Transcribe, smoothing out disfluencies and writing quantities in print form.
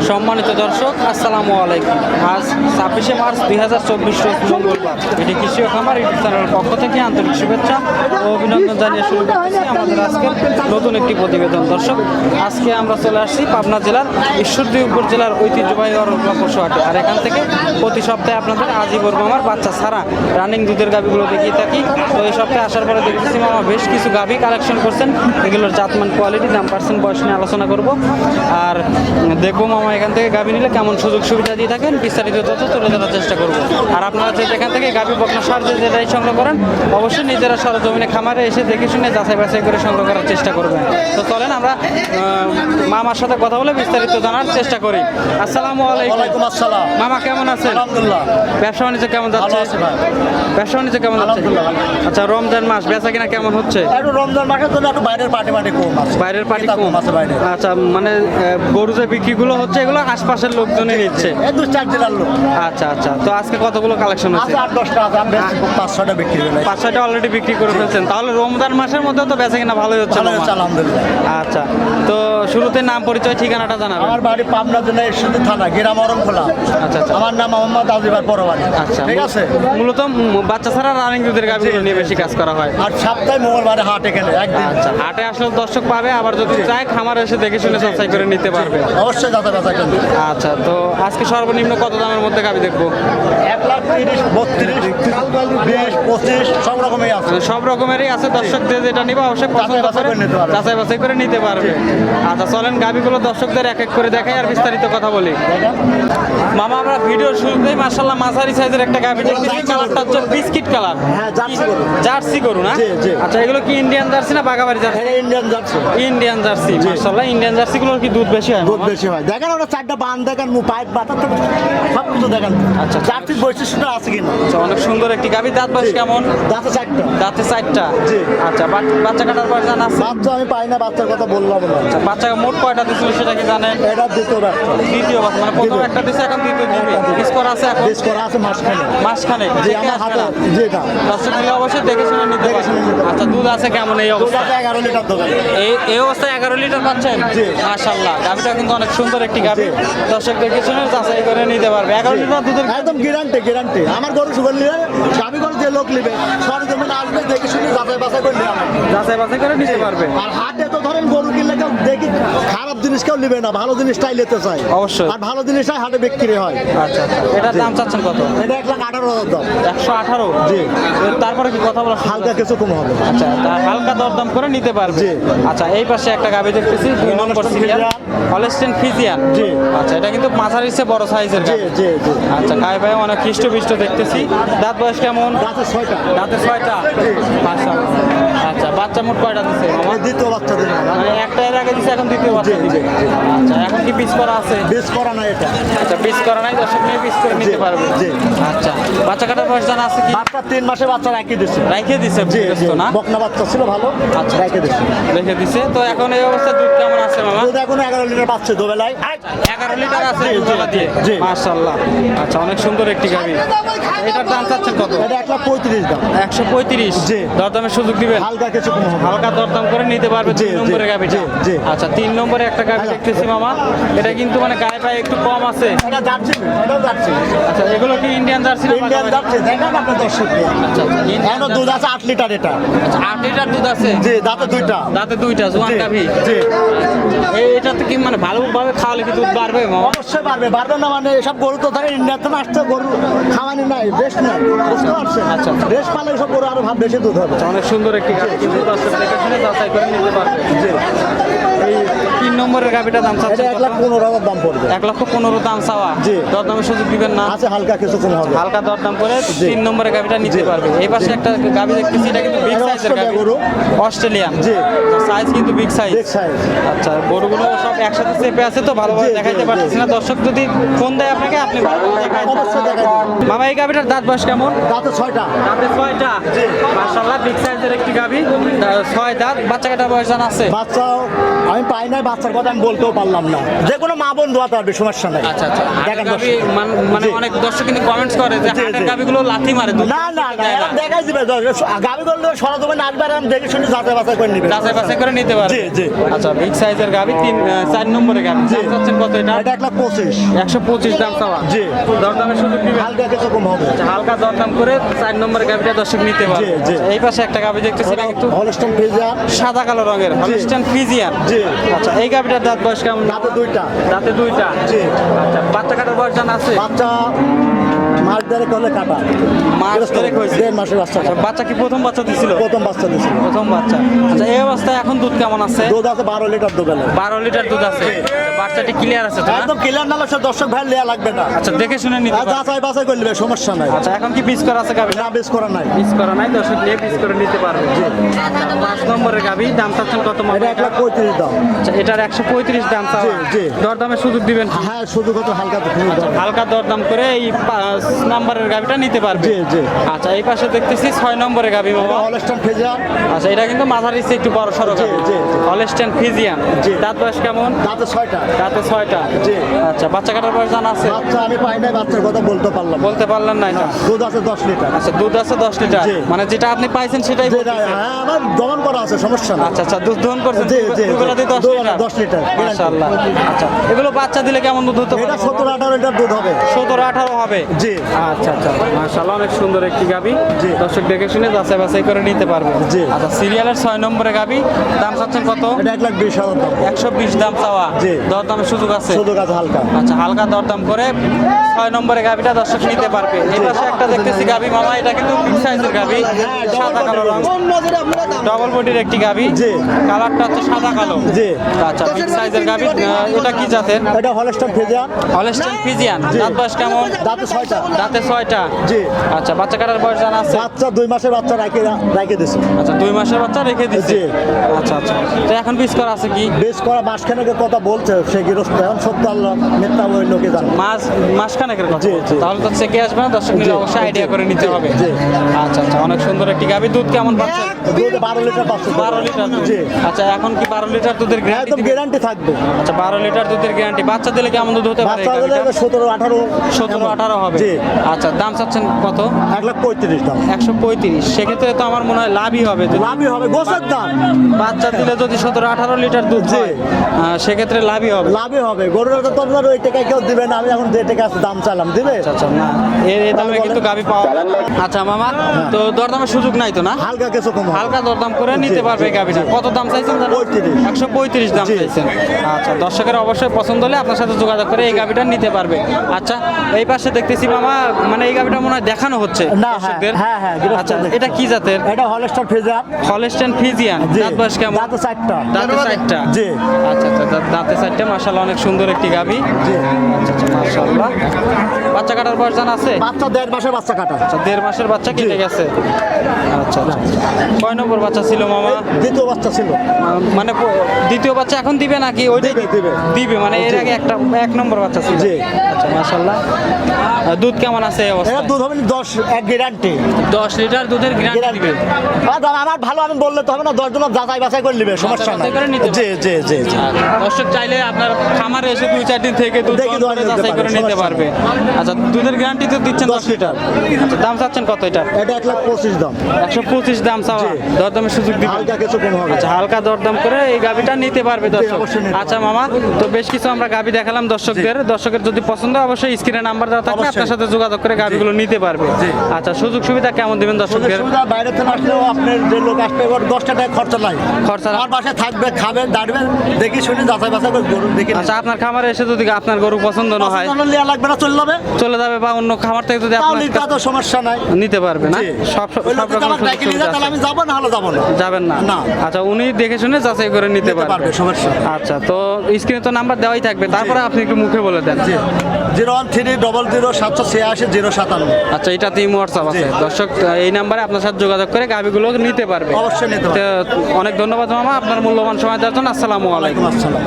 সম্মানিত দর্শক, আসসালামু আলাইকুম। আজ 26শে মার্চ 2024 রোজ মঙ্গলবার। এটি কৃষি ও খামার ইউটিউব চ্যানেলের পক্ষ থেকে আন্তরিক শুভেচ্ছা ও অভিনন্দন জানিয়ে শুরু করতেছি আমাদের আজকের নতুন একটি প্রতিবেদন। দর্শক, আজকে আমরা চলে আসছি পাবনা জেলার ঈশ্বরদী উপজেলার ঐতিহ্যবাহী অরণ্য পশু হাটে। আর এখান থেকে প্রতি সপ্তাহে আপনাদের আজিবর মামার বাচ্চা ছাড়া রানিং দুধের গাভীগুলো দেখিয়ে থাকি। তো এই সপ্তাহে আসার পরে দেখতেছি মামা বেশ কিছু গাভী কালেকশন করছেন। এগুলোর জাতমান, কোয়ালিটি, দাম, পার্সেন্ট, বয়স নিয়ে আলোচনা করব। আর দেখবো মামা এখান থেকে গাভী নিলে কেমন সুযোগ সুবিধা দিয়ে থাকেন, বিস্তারিত তথ্য তুলে ধরার চেষ্টা করব। আর আপনারা যে এখান থেকে গাভী বকনা সার যেটাই সংগ্রহ করেন, অবশ্যই নিজেরা সরজমিনে খামারে এসে দেখে শুনে যাচাই বাছাই করে সংগ্রহ করার চেষ্টা করবেন। তো চলেন আমরা মামার সাথে কথা বলে বিস্তারিত জানার চেষ্টা করি। আসসালামু আলাইকুম। ওয়ালাইকুম আসসালাম। মামা কেমন আছেন? আলহামদুলিল্লাহ। ব্যবসা বাণিজ্য কেমন যাচ্ছে? ভালো আছি ভাই। ব্যবসা বাণিজ্য কেমন যাচ্ছে? আলহামদুলিল্লাহ। আচ্ছা, রমজান মাস বেচা কিনা কেমন হচ্ছে? একটু রমজান মাসের জন্য একটু বাইরের পার্টি কম আছে। বাইরের পার্টি ক্রেতা কম আছে বাইরে। আচ্ছা, মানে গরু যে বিক্রিগুলো হচ্ছে এগুলো আশপাশের লোকজনই নিচ্ছে। এই 2-4 জেলার লোক আচ্ছা আচ্ছা, তো আজকে কতগুলো কালেকশন হচ্ছে? আছে 8-10টা আছে। আমি 5-6টা বিক্রি হলো। 5-6টা অলরেডি বিক্রি করে ফেলছেন। তাহলে রমজান মাসের মধ্যে তো বেচা কিনা ভালোই হচ্ছে। ভালো হচ্ছে আলহামদুলিল্লাহ। আচ্ছা, তো শুরুতে নাম, পরিচয়, ঠিকানাটা জানাবেন। আমার বাড়ি পাবনা জেলা ঈশ্বরদী থানা, গ্রাম অরণখোলা। আচ্ছা আচ্ছা আমার নাম মোহাম্মদ আজিবার পরবাড়ি। আচ্ছা, ঠিক আছে। মূলত বাচ্চা ছাড়া রানিং দুধের গাভীগুলো নিয়ে বেশি কাজ করা হয়। আর সপ্তাহে মঙ্গলবারে হাট এখানে একদিন। আচ্ছা, হাটে আসলে দর্শক পাবে, আবার যদি চায় খামারে এসে দেখে শুনে যাচাই করে নিতে পারবে। অবশ্যই যাচাই বাছাই করবে। আচ্ছা, তো আজকে সর্বনিম্ন কত দামের মধ্যে গাভী দেখবো? 1,30,000, 32, 20, 25 সব রকমই আছে। মানে সব রকমেরই আছে। দর্শকদের যেটা নিবে অবশ্যই পছন্দ করে যাচাই বাছাই করে নিতে পারবে। আচ্ছা, চলেন গাভীগুলো দর্শকদের এক এক করে দেখাই আর বিস্তারিত কথা বলি। মামা, আমরা ভিডিওর শুরুতেই মাশাআল্লাহ মাঝারি সাইজের একটা গাভী দেখতেছি। কালারটা হচ্ছে বিস্কিট কালার। হ্যাঁ, জার্সি গরু। জার্সি গরু না? জি, জি। আচ্ছা, এগুলো কি ইন্ডিয়ান জার্সি না বাগাবাড়ি জার্সি? এটা ইন্ডিয়ান জার্সি। Indian jersey. মাশাআল্লাহ, ইন্ডিয়ান জার্সিগুলোর কি দুধ বেশি হয়? দুধ বেশি হয়। দেখেন ওরা 4টা বান দেখেন, পাইপ বাতার থেকে সব কিছু দেখেন। আচ্ছা। জার্সির বৈশিষ্ট্যটা আছে কিনা। আচ্ছা, অনেক সুন্দর একটি গাভী। দাঁত বয়স কেমন? দাঁতে 4টা। দাঁতে 4টা। জি। আচ্ছা, বাচ্চা কাটার পর জানা আছে? বাচ্চা আমি পাই না, বাচ্চার কথা বললাম না। আচ্ছা, বাচ্চা মোট কয়টা দিছিল সেটা কি জানেন? এটা দ্বিতীয় বাচ্চা। দ্বিতীয় বাচ্চা, মানে প্রথম একটা দিছে, এখন দ্বিতীয় দিবে। পিস করা আছে এখন? বেশ করা আছে মাঝখানে। মাসখানে জি, আমার হাতে যেটা দর্শক মিলে অবশ্যই দেখে শুনে নিতে দেখে শুনে নিতে পারবে। পারবে। আচ্ছা, দুধ আছে কেমন এই দুধ অবস্থা? আছে 11 লিটার দোকান। এই অবস্থায় 11 লিটার পাচ্ছেন? জি। মাশাআল্লাহ, গাভীটা কিন্তু অনেক সুন্দর একটি গাভী। দর্শক দেখে শুনে যাচাই করে নিতে পারবে। 11 লিটার দুধের একদম গ্যারান্টি। আমার গরু সুগার নিলে গাভী গরু যে লোক নিবে সরজমিনে আসবে, দেখে শুনে যাচাই বাছাই করে নিয়ে আসবে। যাচাই বাছাই করে নিতে পারবে। আর হাটে তো ধরেন গরু কিনলে কেউ দেখি খারাপ জিনিস কেউ নিবে না, ভালো জিনিসটাই নিতে চায়। অবশ্যই। আর ভালো জিনিসটাই হাটে বিক্রি হয়। আচ্ছা আচ্ছা, এটার দাম চাচ্ছেন কত? এটা 1,18,000 দাম। 118? জি। তারপরে কি কথা বলা? হালকা কিছু কম হবে। আচ্ছা, তা হালকা দরদাম করে নিতে পারবে। জি। আচ্ছা, এই পাশে একটা গাভী দেখতেছি, 2 নম্বর সিরিয়াল, হলস্টেইন ফ্রিজিয়ান। জি। আচ্ছা, এটা কিন্তু মাঝারির চেয়ে বড় সাইজের জি গাভী। জি জি। আচ্ছা, গায়ে ভাই অনেক হৃষ্টপুষ্ট দেখতেছি। দাঁত বয়স কেমন? দাঁতে 6টা। দাঁতে 6টা। মাশাআল্লাহ। আচ্ছা, বাচ্চা মোট কয়টা দিছে মামা? এই দ্বিতীয় বাচ্চা দিন। মানে একটা এর আগে দিছে, এখন দ্বিতীয় বাচ্চা জি, দিবে। জি। আচ্ছা, এখন কি পিস করা আছে? বেশ করা না এটা। আচ্ছা, পিস করা নাই, দর্শক নিয়ে পিস করে নিতে জি, পারবে। জি। আচ্ছা, বাচ্চা কাটার বয়স জানা আছে কি? বাচ্চা 3 মাসে বাচ্চা রাখি দিচ্ছে। রাইখে দিছে জি জি। তো না? বকনা বাচ্চা ছিল ভালো। আচ্ছা, রেখে দিচ্ছে। রেখে দিছে। তো এখন এই অবস্থায় দুধ কেমন আছে মামা? দুধ এখন 11 লিটার পাচ্ছে দুবেলায়। 11 লিটার আছে জি, দুধওয়ালা দিয়ে। জি। মাশাআল্লাহ। আচ্ছা, অনেক সুন্দর একটি গাভী। এটার দাম চাচ্ছেন কত? এটা 1,35,000 দাম। 135? জি। দরদামের সুযোগ দিবেন? হালকা কিছু কম হবে। হালকা দরদাম করে নিতে পারবে। জি, 3 নম্বরের জি, গাভীটা। জি, জি। আচ্ছা, 3 নম্বরে একটা গাভী দেখতেছি মামা। এটা কিন্তু মানে গায়ে পায়ে একটু কম আছে। এটা জার্সি, এটাও জার্সি। আচ্ছা, এগুলো কি ইন্ডিয়ান জার্সি না ইন্ডিয়ান বাগাবাড়ি? জার্সি। দেখেন আপনার দর্শককে। আচ্ছা, ইন্ডিয়ান এখনো দুধ আছে 8 লিটার এটা। আচ্ছা, 8 লিটার দুধ আছে? জি, দাঁতে 2টা। দাঁতে 2টা, জোয়ান জি, গাভী। জি। এটাতে কি মানে ভালোভাবে খাওয়ালে কি দুধ বাড়বে মামা? অবশ্যই পারবে না, মানে এসব গরু তো ধরে ইন্ডিয়ান থেকে আসছে, গরু খাওয়ানি নাই, বেশ নাই, বুঝতে পারছেন? আচ্ছা। বেশ পালে সব গরু আরো বেশি দুধ হবে। অনেক সুন্দর একটি গাভী, কিন্তু দর্শক দেখে শুনে যাচাই করে নিতে পারবে। জি। এই 3 নম্বরের গাভীটা দাম এটা চাচ্ছেন কত? 1,15,000 দাম পড়বে। 1,15,000 দাম চাওয়া। জি। দরদামের সুযোগ দিবেন না? আছে হালকা কিছু কম হবে। হালকা দরদাম করে জি। 3 নম্বরের গাভীটা নিতে জি। পারবে। এই পাশে একটা গাভী দেখতেছি, এটা কিন্তু বিগ এটা সাইজের অস্ট্রেলিয়া গাভী। গরু। অস্ট্রেলিয়ান। জি। সাইজ কিন্তু বিগ সাইজ। Big size. আচ্ছা, গরুগুলো সব একসাথে চেপে আছে তো ভালোভাবে জি, জি, দেখাইতে জি। পারতেছি না। দর্শক যদি ফোন দেয় আপনাকে, আপনি ভালোভাবে দেখাই অবশ্যই দেখাই দেবো। মামা, এই গাভীটার দাঁত বয়স কেমন? দাঁতে 6টা। দাঁতে 6টা? জি। মাশাআল্লাহ, বিগ সাইজের একটি গাভী। ছয় দাঁত, বাচ্চা কাটার বয়স জানা আছে? বাচ্চা আমি পাই নাই, বাচ্চার কথা আমি বলতেও পারলাম না। যে কোনো মা বোন দোয়াতে পারবে, সমস্যা নাই। আচ্ছা আচ্ছা, দেখেন গাভি মানে জি। অনেক দর্শক কিন্তু কমেন্টস করে যে জি, হাটের জি। গাভিগুলো লাথি মারে, দুধ না না না, দেয় না। এখন দেখাই দিবে। গাভি করলে সরজমিন আসবে, আর আমি দেখে শুনে যাচাই বাছাই করে নিবে। যাচাই বাছাই করে নিতে পারবে। জি, জি। আচ্ছা, বিগ সাইজের গাভি, 4 নম্বরের গাভি। জি। দাম চাচ্ছেন কত এটা? এটা 1,25,000। 125 দাম চাওয়া। জি। দরদামের সুযোগ দিবেন? হালকা কিছু কম হবে। আচ্ছা, হালকা দরদাম করে 4 নম্বরের গাভিটা দর্শক নিতে পারবে। জি, জি। আচ্ছা, এই পাশে একটা গাভি দেখতেছি না একটু হলস্টাইন ফ্রিজিয়ান। সাদা কালো রঙের হলস্টাইন ফ্রিজিয়ান। জি। আচ্ছা, এই গাভিটার দাঁত বয়স কেমন? দাঁতে দুইটা। দাঁতে দুইটা। জি। আচ্ছা, বাচ্চা কাটার বয়স জানা আছে? বাচ্চা মাস দেড়েক হলে কাটা। মাস দেড়েক হয়েছে। 1.5 মাসের বাচ্চা আচ্ছা, কাটা। বাচ্চা কি প্রথম বাচ্চা দিছিল? প্রথম বাচ্চা দিয়েছিল। প্রথম বাচ্চা। আচ্ছা, এই অবস্থায় এখন দুধ কেমন আছে? দুধ আছে 12 লিটার দুধ হলো। 12 লিটার দুধ আছে। বাচ্চাটি ক্লিয়ার আছে তো না? একদম ক্লিয়ার না, সব দর্শক ভাই লেয়া লাগবে না। আচ্ছা, দেখে শুনে নিতে পারবে। যাচাই বাছাই করে নেবে, সমস্যা নাই। আচ্ছা, এখন কি পিস করা আছে গাভি? না, বেশ করা নাই। পিস করা নাই, দর্শক নিয়ে পিস করে নিতে পারবে। আচ্ছা, 5 নম্বরের গাভি, দাম চাচ্ছেন কত মামা? এটা 1,35,000 দাম। আচ্ছা, এটার 135 দাম চাওয়া। জি, জি। দরদামের সুযোগ দিবেন? হ্যাঁ, শুধু কত হালকা হালকা দরদাম করে এই 5 নম্বরের গাভিটা নিতে পারবে। জি, জি। আচ্ছা, এই পাশে দেখতেছি 6 নম্বরের গাভি মামা। Holstein Friesian. আচ্ছা, এটা কিন্তু মাথার ইচ্ছে একটু বড় সড়ো জি, গাভি। জি, জি। Holstein Friesian. জি। দাঁত বয়স কেমন? দাঁতে 6টা। দাঁতে 6টা। জি। আচ্ছা, বাচ্চা কাটার বয়স জানা আছে? বাচ্চা আমি পাই নাই, বাচ্চার কথা বলতে পারলাম না। বলতে পারলেন না এটা? দুধ আছে 10 লিটার। আচ্ছা, দুধ আছে 10 লিটার। জি। মানে যেটা আপনি পাইছেন সেটাই যেটা বলতেছেন? হ্যাঁ, আমার দমন করা আছে, সমস্যা না। আচ্ছা আচ্ছা, দুধ দহন করছেন? জি, জি, জি। দুধগুলোতে 10 দুধ লিটার? 10 লিটার। মাশাআল্লাহ। আচ্ছা, এগুলো বাচ্চা দিলে কেমন দুধ হতে পারে? এটা 17-18 লিটার দুধ হবে। 17-18 হবে? জি। আচ্ছা আচ্ছা, মাশাআল্লাহ, অনেক সুন্দর একটি গাভি। জি। দর্শক দেখে শুনে যাচাই বাছাই করে নিতে পারবে। জি। আচ্ছা, সিরিয়ালের 6 নম্বরে গাভি, দাম চাচ্ছেন কত? এটা 1,20,000 দাম। 120 দাম চাওয়া। জি। দরদামের সুযোগ আছে? শুধু কাছে হালকা। আচ্ছা, হালকা দরদাম করে 6 নম্বরে গাভিটা দর্শক নিতে পারবে। এই পাশে একটা দেখতেছি গাভি মামা, এটা কিন্তু বিগ সাইজের গাভি, সাদা কালো রং, ডবল বডির একটি গাভি। জি। কালারটা হচ্ছে সাদা কালো। জি। আচ্ছা, বিগ সাইজের গাভি। এটা কি জাতের? এটা হলস্টাইন ফ্রিজিয়ান। Holstein Friesian. জি। দাঁত বয়স কেমন? দাঁতে 6টা। দাঁতে 6টা। জি। আচ্ছা, বাচ্চা কাটার বয়স জানা আছে? বাচ্চা 2 মাসের বাচ্চা রাখে দিছে। আচ্ছা, 2 মাসের বাচ্চা রেখে দিচ্ছে। জি। আচ্ছা আচ্ছা, তো এখন পিস করা আছে কি? বেশ করা মাসখানেকের কথা বলছে সে গৃহস্থ, এখন সত্য আল্লাহ মিথ্যা ওই লোকে জানে। মাসখানেকের কথা জি, বলছে। জি। তাহলে তো চেকে আসবে না, দর্শক নিলে জি, অবশ্যই আইডিয়া জি, করে নিতে জি, হবে। জি। আচ্ছা আচ্ছা, অনেক সুন্দর একটি গাভি। দুধ কেমন পাচ্ছেন? দুধ 12 লিটার পাচ্ছে। 12 লিটার দুধ। জি। আচ্ছা, এখন কি 12 লিটার দুধের গ্যারান্টি? একদম গ্যারান্টি থাকবে। আচ্ছা, 12 লিটার দুধের গ্যারান্টি। বাচ্চা দিলে কেমন দুধ হতে পারে? বাচ্চা হলে 17-18। 17-18 হবে। জি। আচ্ছা, দাম চাচ্ছেন কত? 1,35,000 দাম। 135। সেক্ষেত্রে তো আমার মনে হয় লাভই হবে। যদি লাভই হবে, গোছের দাম। বাচ্চা দিলে যদি 17-18 লিটার দুধ জি। হয়, সেক্ষেত্রে লাভই হবে। লাভই হবে। গরুর তো আপনার ওই টাকায় কেউ দিবে না, আমি এখন যে টাকা আছে দাম চাইলাম, দিবে? আচ্ছা না, এই দামে কিন্তু গাভি পাওয়া যায় না। আচ্ছা মামা, তো দরদামের সুযোগ নাই তো না? হালকা কিছু কম হবে। হালকা দরদাম করে নিতে জি, পারবে জি, গাভিটা। জি। কত দাম চাইছেন জানো? 35। 135 দাম জি। চাইছেন। আচ্ছা, দর্শকের অবশ্যই পছন্দ হলে আপনার সাথে যোগাযোগ করে এই গাভিটা নিতে পারবে। আচ্ছা, এই পাশে দেখতেছি মামা, মানে এই গাভিটা মনে হয় দেখানো হচ্ছে না, হ্যাঁ, দর্শকদের। হ্যাঁ, হ্যাঁ, আচ্ছা, দেখছি। এটা কি জাতের? এটা হলস্টাইন ফ্রিজিয়ান। Holstein Friesian. জি। দাঁত বয়স কেমন? দাঁতে 4টা। দাঁতে 4টা। জি। আচ্ছা আচ্ছা, দাঁতে 4টা, মাশাআল্লাহ, অনেক সুন্দর একটি গাভি। জি। আচ্ছা আচ্ছা, মাশাআল্লাহ। বাচ্চা কাটার বয়স জানা আছে? বাচ্চা 1.5 মাসের বাচ্চা কাটা। আচ্ছা, 1.5 মাসের বাচ্চা কেটে গেছে। আচ্ছা আচ্ছা, কয় নম্বর বাচ্চা ছিল মামা? দ্বিতীয় বাচ্চা ছিল। মানে দ্বিতীয় বাচ্চা এখন দিবে নাকি? ওইটাই দিবে, দিবে। দিবে, মানে এর জি। আগে একটা 1 নম্বর বাচ্চা ছিল। জি। আচ্ছা, মাশাআল্লাহ। দুধ কেমন আছে এই এটা অবস্থায়? দুধ হবে 10 এক গ্যারান্টি। 10 লিটার দুধের গ্যারান্টি দিবে। আমার ভালো আমি বললে তো হবে না, 10 জন যাচাই বাছাই করে নেবে, সমস্যা নাই। যাচাই করে নিতে জি, জি, জি, জি। আচ্ছা, দর্শক চাইলে আপনার খামারে এসে 2-4 দিন থেকে দুধ দেখে দহন করে নিতে যাচাই করে পারবে, নিতে সমস্যা পারবে। আচ্ছা, দুধের গ্যারান্টি তো দিচ্ছেন 10 লিটার। আচ্ছা, দাম চাচ্ছেন কত এটা? এটা 1,25,000 দাম। 125 দাম চাওয়া। জি। দরদামের সুযোগ দিবেন? হালকা কিছু কম হবে। আচ্ছা, হালকা দরদাম করে এই গাভিটা নিতে পারবে দর্শক। অবশ্যই নিতে আচ্ছা মামা, তো বেশ কিছু আমরা গাভি দেখালাম দর্শকদের। দর্শকের যদি পছন্দ হয় অবশ্যই স্ক্রিনে নাম্বার দেওয়া থাকবে, অবশ্যই। আপনার সাথে যোগাযোগ করে গাভিগুলো নিতে পারবে। জি। আচ্ছা, সুযোগ সুবিধা কেমন দিবেন সুযোগ দর্শকদের? সুবিধা বাইরে থেকে আসলেও আপনার যে লোক আসবে ওর 10 টাকা খরচা নাই। খরচা না? আমার বাসায় থাকবে, খাবেন, দাঁড়বেন, দেখি শুনি যাচাই বাছাই করে গরু দেখি। আচ্ছা, আপনার খামারে এসে যদি আপনার গরু পছন্দ না হয়, লিয়া লাগবে না, চলে যাবে। চলে যাবে, বা অন্য খামার থেকে যদি আপনার তাহলে তো সমস্যা নাই। নিতে পারবে না? জি। সব ওই লোক সব যদি রকম আমার সুযোগ ডাকি নিয়ে সুবিধা যায়, তাহলে আছে। আমি যাবো না হলে যাবো না। যাবেন না? না। আচ্ছা, উনি দেখে শুনে যাচাই করে নিতে নিতে পারবে। পারবে, সমস্যা নেই। আচ্ছা, তো স্ক্রিনে তো নাম্বার দেওয়াই থাকবে, তারপরে আপনি একটু মুখে বলে দেন। 01300078057। আচ্ছা, এটা তিন হোয়াটসঅ্যাপ আছে। জি। দর্শক এই নাম্বারে আপনার সাথে যোগাযোগ করে গাভিগুলো নিতে পারবে। অবশ্যই নিতে পারবে। তো অনেক ধন্যবাদ মামা আপনার মূল্যবান সময় দেওয়ার জন্য। আসসালামু আলাইকুম। ওয়ালাইকুম আসসালাম।